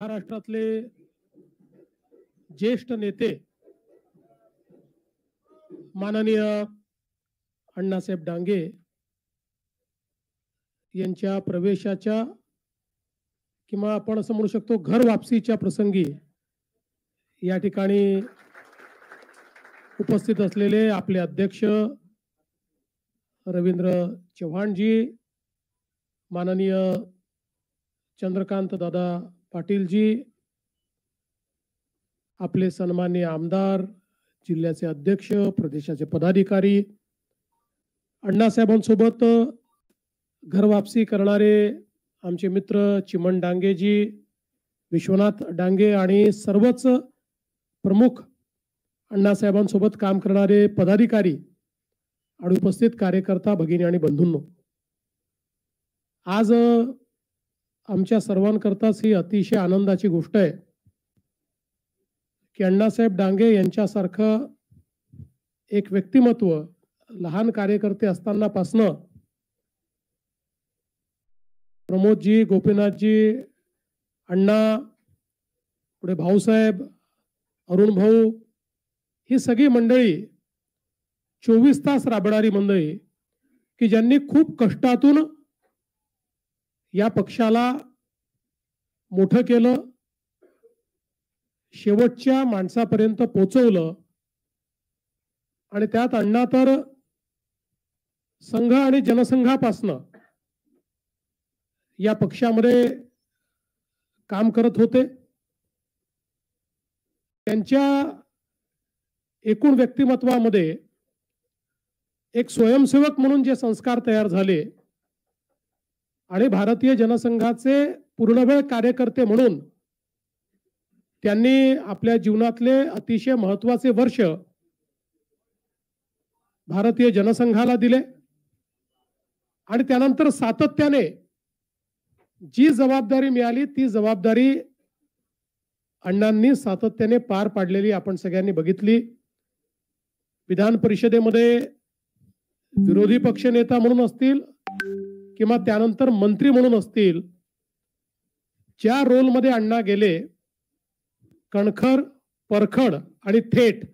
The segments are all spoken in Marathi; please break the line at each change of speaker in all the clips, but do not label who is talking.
महाराष्ट्रातले ज्येष्ठ नेते माननीय अण्णासाहेब डांगे यांच्या प्रवेशाच्या किंवा आपण असं म्हणू शकतो घर वापसीच्या प्रसंगी या ठिकाणी उपस्थित असलेले आपले अध्यक्ष रवींद्र चव्हाणजी, माननीय चंद्रकांत दादा पाटीलजी, आपले सन्माननीय आमदार, जिल्ह्याचे अध्यक्ष, प्रदेशाचे पदाधिकारी, अण्णासाहेबांसोबत घर वापसी करणारे आमचे मित्र चिमण डांगेजी, विश्वनाथ डांगे आणि सर्वच प्रमुख अण्णासाहेबांसोबत काम करणारे पदाधिकारी आणि उपस्थित कार्यकर्ता भगिनी आणि बंधूंनो, आज आमच्या सर्वांकरताच ही अतिशय आनंदाची गोष्ट आहे की अण्णासाहेब डांगे यांच्यासारखं एक व्यक्तिमत्व लहान कार्यकर्ते असतानापासनं प्रमोदजी, गोपीनाथजी, अण्णा, पुढे भाऊसाहेब, अरुण भाऊ, ही सगळी मंडळी 24 तास राबणारी मंडळी की ज्यांनी खूप कष्टातून या पक्षाला मोठं केलं, शेवटच्या माणसापर्यंत पोहोचवलं. आणि त्यात अण्णा तर संघ आणि जनसंघापासनं या पक्षामध्ये काम करत होते. त्यांच्या एकूण व्यक्तिमत्वामध्ये एक स्वयंसेवक म्हणून जे संस्कार तयार झाले आणि भारतीय जनसंघाचे पूर्णवेळ कार्यकर्ते म्हणून त्यांनी आपल्या जीवनातले अतिशय महत्त्वाचे वर्ष भारतीय जनसंघाला दिले. आणि त्यानंतर सातत्याने जी जबाबदारी मिळाली ती जबाबदारी अण्णांनी सातत्याने पार पाडलेली आपण सगळ्यांनी बघितली. विधान परिषदेमध्ये विरोधी पक्षनेता म्हणून असतील किंवा त्यानंतर मंत्री म्हणून असतील, ज्या रोलमध्ये अण्णा गेले, कणखर, परखड आणि थेट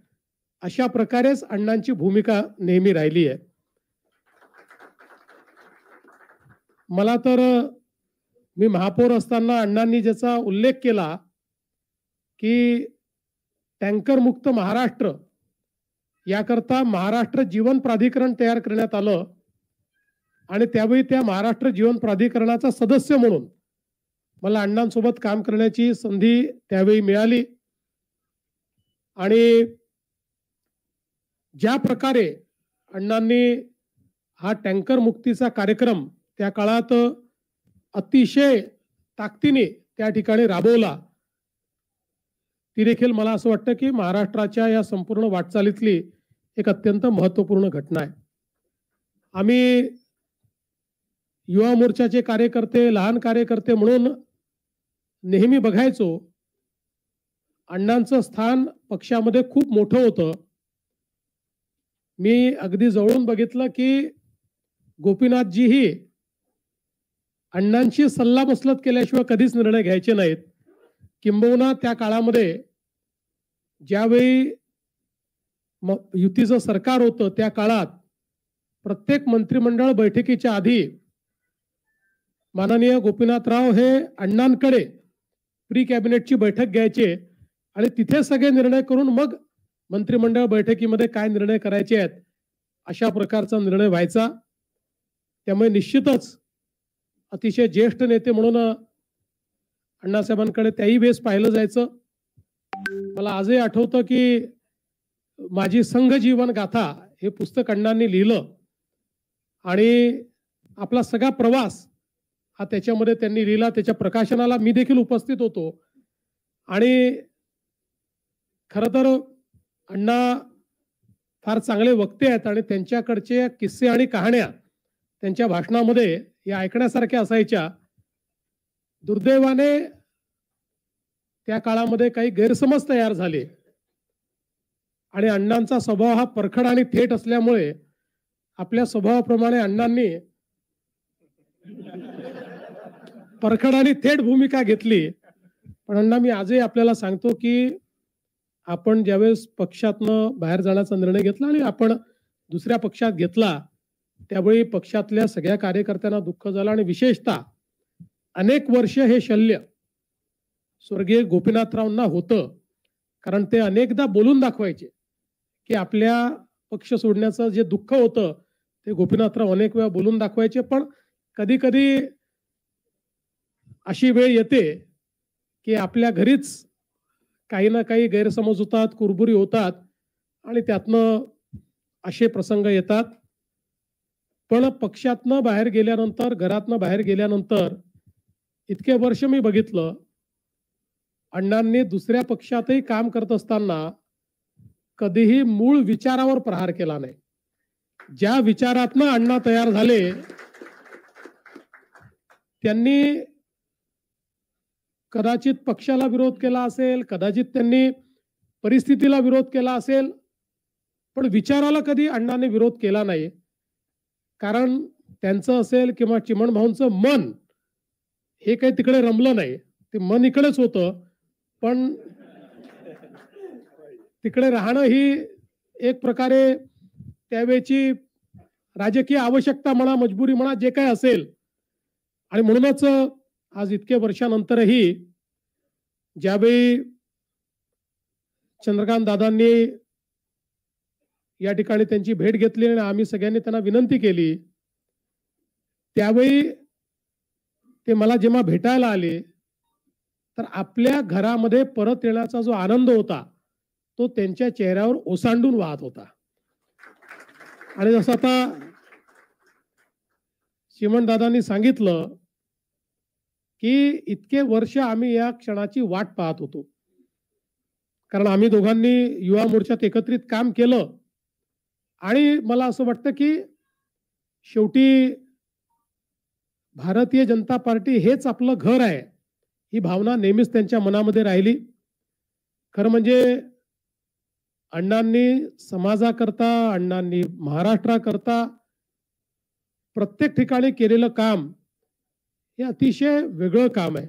अशा प्रकारेच अण्णांची भूमिका नेहमी राहिली आहे. मला तर मी महापौर असताना अण्णांनी ज्याचा उल्लेख केला की टँकर मुक्त महाराष्ट्र याकरता महाराष्ट्र जीवन प्राधिकरण तयार करण्यात आलं आणि त्यावेळी त्या महाराष्ट्र जीवन प्राधिकरणाचा सदस्य म्हणून मला अण्णांसोबत काम करण्याची संधी त्यावेळी मिळाली. आणि ज्या प्रकारे अण्णांनी हा टँकर मुक्तीचा कार्यक्रम त्या काळात अतिशय ताकदीने त्या ठिकाणी राबवला, ती देखील मला असं वाटतं की महाराष्ट्राच्या या संपूर्ण वाटचालीतली एक अत्यंत महत्त्वपूर्ण घटना आहे. आम्ही युवा मोर्चाचे कार्यकर्ते, लहान कार्यकर्ते म्हणून नेहमी बघायचो अण्णांचं स्थान पक्षामध्ये खूप मोठं होतं. मी अगदी जवळून बघितलं की गोपीनाथजीही अण्णांची सल्लामसलत केल्याशिवाय कधीच निर्णय घ्यायचे नाहीत. किंबहुना त्या काळामध्ये ज्यावेळी युतीचं सरकार होतं त्या काळात प्रत्येक मंत्रिमंडळ बैठकीच्या आधी माननीय गोपीनाथराव हे अण्णांकडे प्री कॅबिनेटची बैठक घ्यायचे आणि तिथे सगळे निर्णय करून मग मंत्रिमंडळ बैठकीमध्ये काय निर्णय करायचे आहेत अशा प्रकारचा निर्णय व्हायचा. त्यामुळे निश्चितच अतिशय ज्येष्ठ नेते म्हणून अण्णासाहेबांकडे त्याही वेळेस पाहिलं जायचं. मला आजही आठवतं की माझी संघ जीवन गाथा हे पुस्तक अण्णांनी लिहिलं आणि आपला सगळा प्रवास हा त्याच्यामध्ये त्यांनी लिहिला. त्याच्या प्रकाशनाला मी देखील उपस्थित होतो. आणि खरं तर अण्णा फार चांगले वक्ते आहेत आणि त्यांच्याकडचे किस्से आणि कहाण्या त्यांच्या भाषणामध्ये या ऐकण्यासारख्या असायच्या. दुर्दैवाने त्या काळामध्ये काही गैरसमज तयार झाले आणि अण्णांचा स्वभाव हा परखड आणि थेट असल्यामुळे आपल्या स्वभावाप्रमाणे अण्णांनी परखड आणि थेट भूमिका घेतली पण अण्णा मी आजही आपल्याला सांगतो की आपण ज्यावेळेस पक्षातनं बाहेर जाण्याचा निर्णय घेतला आणि आपण दुसऱ्या पक्षात घेतला, त्यावेळी पक्षातल्या सगळ्या कार्यकर्त्यांना दुःख झालं आणि विशेषतः अनेक वर्ष हे शल्य स्वर्गीय गोपीनाथरावांना होतं. कारण ते अनेकदा बोलून दाखवायचे की आपल्या पक्ष सोडण्याचं जे दुःख होतं ते गोपीनाथराव अनेक वेळा बोलून दाखवायचे. पण कधी कधी अशी वेळ येते की आपल्या घरीच काही ना काही गैरसमज होतात, कुरबुरी होतात आणि त्यातनं असे प्रसंग येतात. पण पक्षातनं बाहेर गेल्यानंतर, घरातनं बाहेर गेल्यानंतर इतके वर्ष मी बघितलं, अण्णांनी दुसऱ्या पक्षातही काम करत असताना कधीही मूळ विचारावर प्रहार केला नाही. ज्या विचारातनं अण्णा तयार झाले त्यांनी कदाचित पक्षाला विरोध केला असेल, कदाचित त्यांनी परिस्थितीला विरोध केला असेल, पण विचाराला कधी अण्णांनी विरोध केला नाही. कारण त्यांचं असेल किंवा चिमण भाऊंचं मन हे काही तिकडे रमलं नाही, ते मन इकडेच होतं. पण तिकडे राहणं ही एक प्रकारे त्यावेळची राजकीय आवश्यकता म्हणा, मजबुरी म्हणा, जे काय असेल. आणि म्हणूनच आज इतके वर्षानंतरही ज्यावेळी चंद्रकांत दादांनी या ठिकाणी त्यांची भेट घेतली आणि आम्ही सगळ्यांनी त्यांना विनंती केली, त्यावेळी ते मला जेव्हा भेटायला आले तर आपल्या घरामध्ये परत येण्याचा जो आनंद होता तो त्यांच्या चेहऱ्यावर ओसांडून वाहत होता. आणि जसं आता चिमण दादांनी सांगितलं की इतके वर्ष आम्ही या क्षणाची वाट पाहत होतो. कारण आम्ही दोघांनी युवा मोर्चात एकत्रित काम केलं आणि मला असं वाटतं की शेवटी भारतीय जनता पार्टी हेच आपलं घर आहे ही भावना नेहमीच त्यांच्या मनामध्ये राहिली. खरं म्हणजे अण्णांनी समाजाकरता, अण्णांनी महाराष्ट्राकरता प्रत्येक ठिकाणी केलेलं काम हे अतिशय वेगळं काम आहे.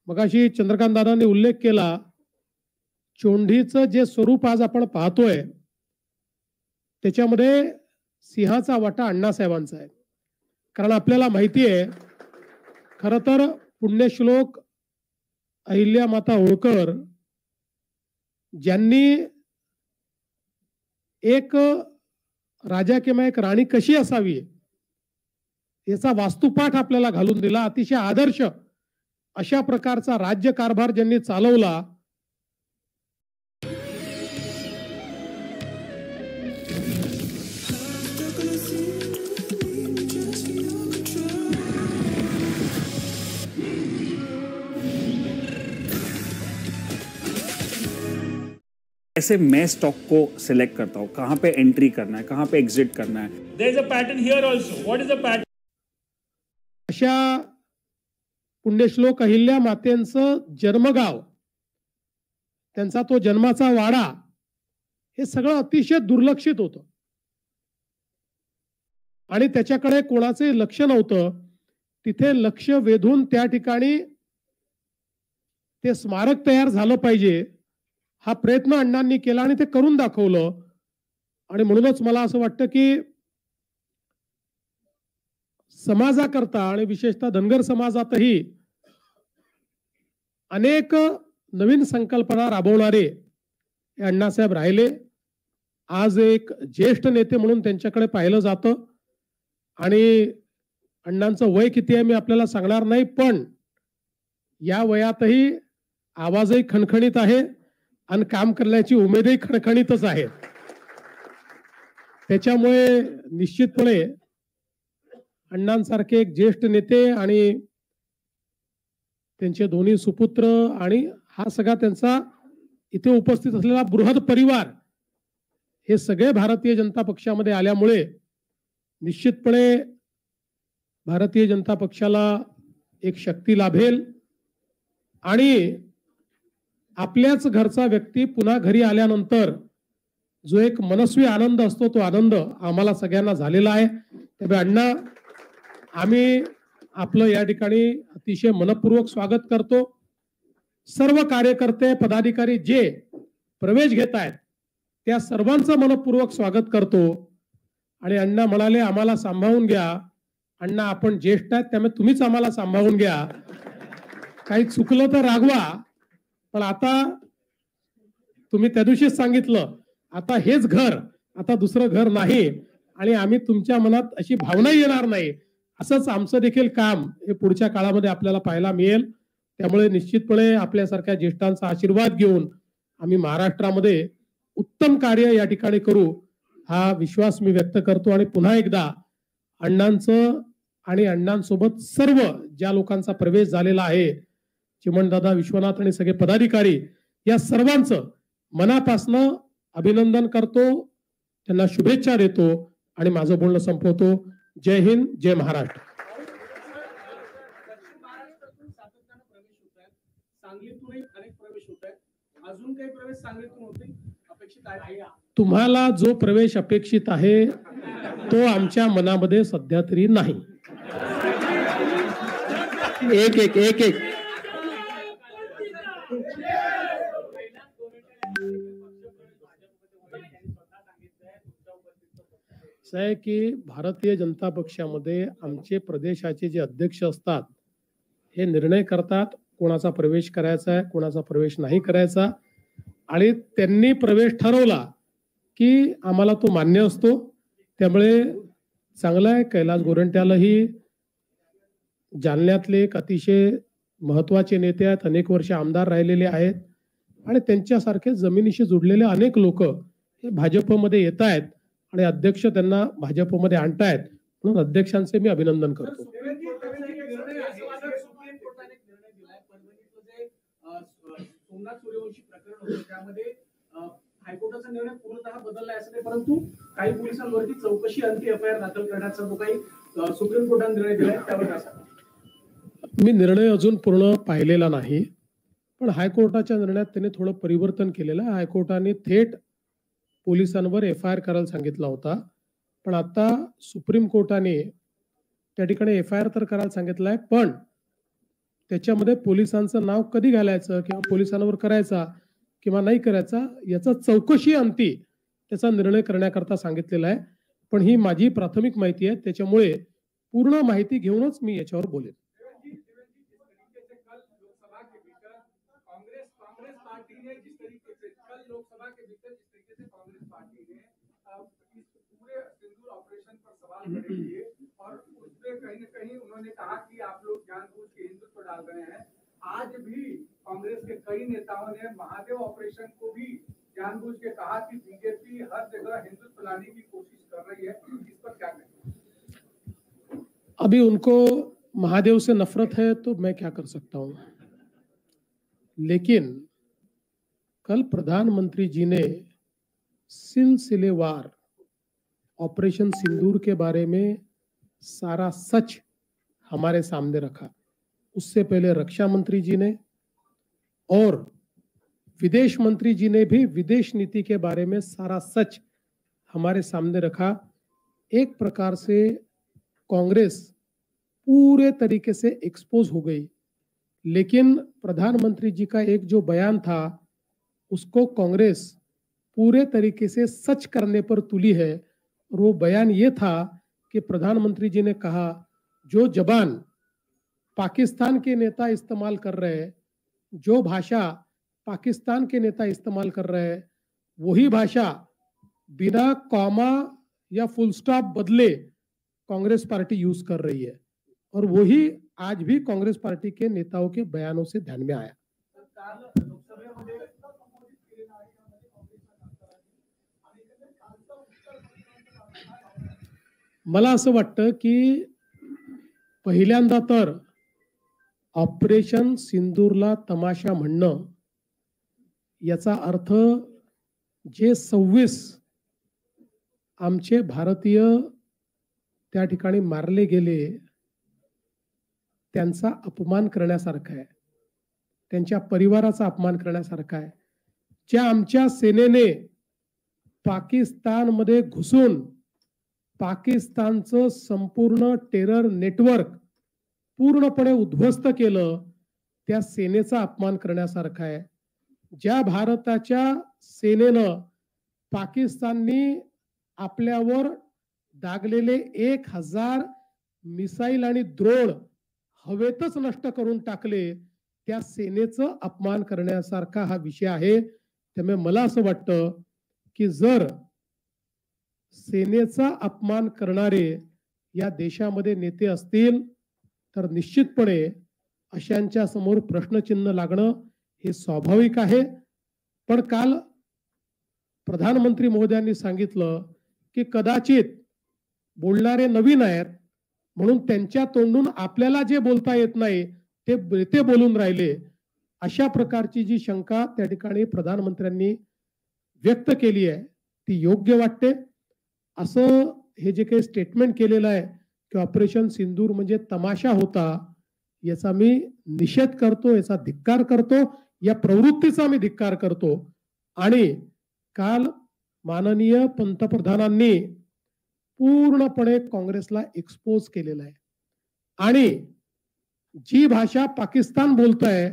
मगाशी चंद्रकांत दादांनी उल्लेख केला, चोंडीचं जे स्वरूप आज आपण पाहतोय त्याच्यामध्ये सिंहाचा वाटा अण्णासाहेबांचा आहे. कारण आपल्याला माहिती आहे, खरं तर पुण्यश्लोक अहिल्यामाता होळकर ज्यांनी एक राजा किंवा एक राणी कशी असावी याचा वास्तुपाठ आपल्याला घालून दिला. अतिशय आदर्श अशा प्रकारचा राज्यकारभार ज्यांनी चालवला,
कैसे मैं स्टॉक को सिलेक्ट करता हूँ, कहाँ पे एंट्री करना है, कहाँ पे एग्जिट करना है.
There is a pattern here also. What is the pattern?
अशा पुण्यश्लोक अहिल्या मातेंचं जन्मगाव, त्यांचा तो जन्माचा वाडा, हे सगळं अतिशय दुर्लक्षित होतं आणि त्याच्याकडे कोणाचे लक्ष नव्हतं. तिथे लक्ष वेधून त्या ठिकाणी ते स्मारक तयार झालं पाहिजे हा प्रयत्न अण्णांनी केला आणि ते करून दाखवलं. आणि म्हणूनच मला असं वाटतं की समाजाकरता आणि विशेषतः धनगर समाजातही अनेक नवीन संकल्पना राबवणारे हे अण्णासाहेब राहिले. आज एक ज्येष्ठ नेते म्हणून त्यांच्याकडे पाहिलं जातं आणि अण्णांचं वय किती आहे मी आपल्याला सांगणार नाही, पण या वयातही आवाजही खणखणीत आहे आणि काम करण्याची उमेदही खणखणीतच आहे. त्याच्यामुळे निश्चितपणे अण्णांसारखे एक ज्येष्ठ नेते आणि त्यांचे दोन्ही सुपुत्र आणि हा सगळा त्यांचा इथे उपस्थित असलेला बृहद परिवार हे सगळे भारतीय जनता पक्षामध्ये आल्यामुळे निश्चितपणे भारतीय जनता पक्षाला एक शक्ती लाभेल आणि आपल्याच घरचा व्यक्ती पुन्हा घरी आल्यानंतर जो एक मनस्वी आनंद असतो तो आनंद आम्हाला सगळ्यांना झालेला आहे. त्यामुळे अण्णा, आम्ही आपलं या ठिकाणी अतिशय मनपूर्वक स्वागत करतो. सर्व कार्यकर्ते पदाधिकारी जे प्रवेश घेत आहेत त्या सर्वांचं मनपूर्वक स्वागत करतो. आणि अण्णा म्हणाले आम्हाला सांभाळून घ्या. अण्णा आपण ज्येष्ठ आहेत त्यामुळे तुम्हीच आम्हाला सांभाळून घ्या. काही चुकलं तर रागवा. पण आता तुम्ही त्या दिवशीच सांगितलं आता हेच घर, आता दुसरं घर नाही आणि आम्ही तुमच्या मनात अशी भावना येणार नाही. असंच आमचं देखील काम हे पुढच्या काळामध्ये आपल्याला पाहायला मिळेल. त्यामुळे निश्चितपणे आपल्यासारख्या ज्येष्ठांचा आशीर्वाद घेऊन आम्ही महाराष्ट्रामध्ये उत्तम कार्य या ठिकाणी करू हा विश्वास मी व्यक्त करतो. आणि पुन्हा एकदा अण्णांचं आणि अण्णांसोबत सर्व ज्या लोकांचा प्रवेश झालेला आहे, चिमणदादा, विश्वनाथ आणि सगळे पदाधिकारी, या सर्वांचं मनापासनं अभिनंदन करतो, त्यांना शुभेच्छा देतो आणि माझं बोलणं संपवतो. जय हिंद, जय महाराष्ट्र.
सांगलीतूनही अनेक प्रवेश होत आहेत. अजून काही प्रवेश सांगलीतून होते अपेक्षित आहे?
तुम्हाला जो प्रवेश अपेक्षित आहे तो आमच्या मनामध्ये सध्या तरी नाही. एक एक एक एक असं आहे की भारतीय जनता पक्षामध्ये आमचे प्रदेशाचे जे अध्यक्ष असतात हे निर्णय करतात कोणाचा प्रवेश करायचा आहे, कोणाचा प्रवेश नाही करायचा. आणि त्यांनी प्रवेश ठरवला की आम्हाला तो मान्य असतो. त्यामुळे चांगलं आहे. कैलास गोरंट्यालाही जालन्यातले एक अतिशय महत्वाचे नेते आहेत, अनेक वर्ष आमदार राहिलेले आहेत आणि त्यांच्यासारखे जमिनीशी जुडलेले अनेक लोक हे भाजपमध्ये येत आहेत आणि अध्यक्ष त्यांना भाजपमध्ये आणतायत. म्हणून अध्यक्षांचे मी अभिनंदन करतो.
सोमनाथ सूर्यवंशी प्रकरण होतं त्यामध्ये हायकोर्टाचा निर्णय पूर्णतः बदलला असं नाही, परंतु काही पोलिसांवरती चौकशी अंती एफआयआर दाखल करण्याचा जो काही सुप्रीम कोर्टाने निर्णय दिलाय त्यावर असा
मी निर्णय अजून पूर्ण पाहिलेला नाही, पण हायकोर्टाच्या निर्णयात त्यांनी थोडं परिवर्तन केलेलं आहे. हायकोर्टाने थेट पोलिसांवर एफआयआर करायला सांगितला होता, पण आता सुप्रीम कोर्टाने त्या ठिकाणी एफआयआर तर करायला सांगितलं आहे, पण त्याच्यामध्ये पोलिसांचं नाव कधी घालायचं किंवा पोलिसांवर करायचा किंवा नाही करायचा याचा चौकशी अंती त्याचा निर्णय करण्याकरता सांगितलेला आहे. पण ही माझी प्राथमिक माहिती आहे, त्याच्यामुळे पूर्ण माहिती घेऊनच मी याच्यावर बोलेन.
और उसमें कहीं न कहीं उन्होंने कहा कि आप लोग जानबूझ के हिंदुत्व डाल रहे हैं. आज भी कांग्रेस के कई नेताओं ने महादेव ऑपरेशन को भी जानबूझ के कहा कि बीजेपी हर जगह हिंदुत्व लाने की कोशिश कर रही है. इस पर क्या कहें?
अभी उनको महादेव से नफरत है तो मैं क्या कर सकता हूं, लेकिन कल प्रधानमंत्री जी ने सिलसिलेवार ऑपरेशन सिंदूर के बारे में सारा सच हमारे सामने रखा. उससे पहले रक्षा मंत्री जी ने और विदेश मंत्री जी ने भी विदेश नीति के बारे में सारा सच हमारे सामने रखा. एक प्रकार से कांग्रेस पूरे तरीके से एक्सपोज हो गई, लेकिन प्रधानमंत्री जी का एक जो बयान था उसको कांग्रेस पूरे तरीके से सच करने पर तुली है. और वो बयान ये था कि प्रधानमंत्री जी ने कहा जो जबान पाकिस्तान के नेता इस्तेमाल कर रहे हैं, जो भाषा पाकिस्तान के नेता इस्तेमाल कर रहे हैं, वही भाषा बिना कॉमा या फुल स्टॉप बदले कांग्रेस पार्टी यूज कर रही है. और वही आज भी कांग्रेस पार्टी के नेताओं के बयानों से ध्यान में आया. मला असं वाटतं की पहिल्यांदा तर ऑपरेशन सिंदूरला तमाशा म्हणणं याचा अर्थ जे 26 आमचे भारतीय त्या ठिकाणी मारले गेले त्यांचा अपमान करण्यासारखा आहे, त्यांच्या परिवाराचा अपमान करण्यासारखा आहे. ज्या आमच्या सेनेने पाकिस्तानमध्ये घुसून पाकिस्तानचं संपूर्ण टेरर नेटवर्क पूर्णपणे उद्ध्वस्त केलं, त्या सेनेचा अपमान करण्यासारखा आहे. ज्या भारताच्या सेनेनं पाकिस्ताननी आपल्यावर दागलेले 1000 मिसाईल आणि द्रोण हवेतच नष्ट करून टाकले, त्या सेनेचं अपमान करण्यासारखा हा विषय आहे. त्यामुळे मला असं वाटतं की जर सेनेचा अपमान करणारे या देशामध्ये नेते असतील तर निश्चितपणे अशांच्या समोर प्रश्नचिन्ह लागणं हे स्वाभाविक आहे. पण काल प्रधानमंत्री महोदयांनी सांगितलं की कदाचित बोलणारे नवीन आहेत म्हणून त्यांच्या तोंडून आपल्याला जे बोलता येत नाही ते बोलून राहिले, अशा प्रकारची जी शंका त्या ठिकाणी प्रधानमंत्र्यांनी व्यक्त केली आहे ती योग्य वाटते. असं हे जे काही स्टेटमेंट केलेलं आहे की ऑपरेशन सिंदूर म्हणजे तमाशा होता, याचा मी निषेध करतो, याचा धिक्कार करतो, या प्रवृत्तीचा मी धिक्कार करतो. आणि काल माननीय पंतप्रधानांनी पूर्णपणे काँग्रेसला एक्सपोज केलेला आहे आणि जी भाषा पाकिस्तान बोलतंय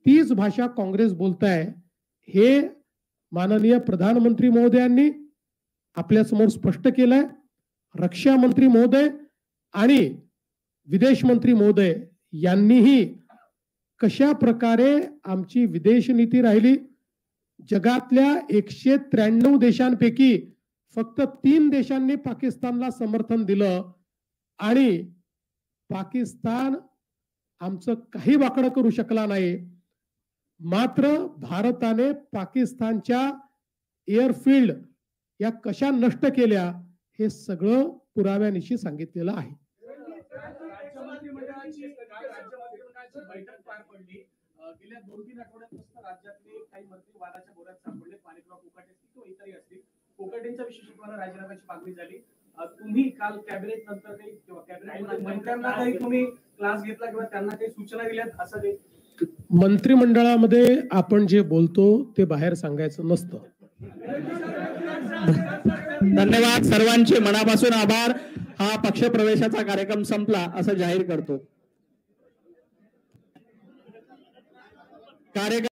तीच भाषा काँग्रेस बोलतंय हे माननीय प्रधानमंत्री महोदयांनी आपल्या समोर स्पष्ट केलंय. रक्षा मंत्री महोदय आणि विदेश मंत्री महोदय यांनीही कशा प्रकारे आमची विदेश नीती राहिली, जगातल्या 193 देशांपैकी फक्त 3 देशांनी पाकिस्तानला समर्थन दिलं आणि पाकिस्तान आमचं काही वाकडं करू शकला नाही. मात्र भारताने पाकिस्तानच्या एअरफील्ड या कशा नष्ट केल्या हे सगळं पुराव्यानिशी सांगितलेलं आहे.
बैठक पार पडली. गेल्या 2-3 आठवड्यांपासून राज्यातले काही मंत्री वादाच्या बोरात सापडले. माणिकराव कोकाटे असतील किंवा इतरही असतील. कोकाटेंच्या विशेषत्वानं राजीनाम्याची मागणी झाली. तुम्ही काल कॅबिनेट नंतर काही किंवा कॅबिनेट मंत्र्यांना काही तुम्ही क्लास घेतला किंवा त्यांना काही सूचना दिल्यात असं काही?
मंत्रिमंडळामध्ये आपण जे बोलतो ते बाहेर सांगायचं नसतं.
धन्यवाद सर्वांचे मनापासून आभार. हा पक्षप्रवेशाचा कार्यक्रम संपला असं जाहीर करतो. कार्यक्रम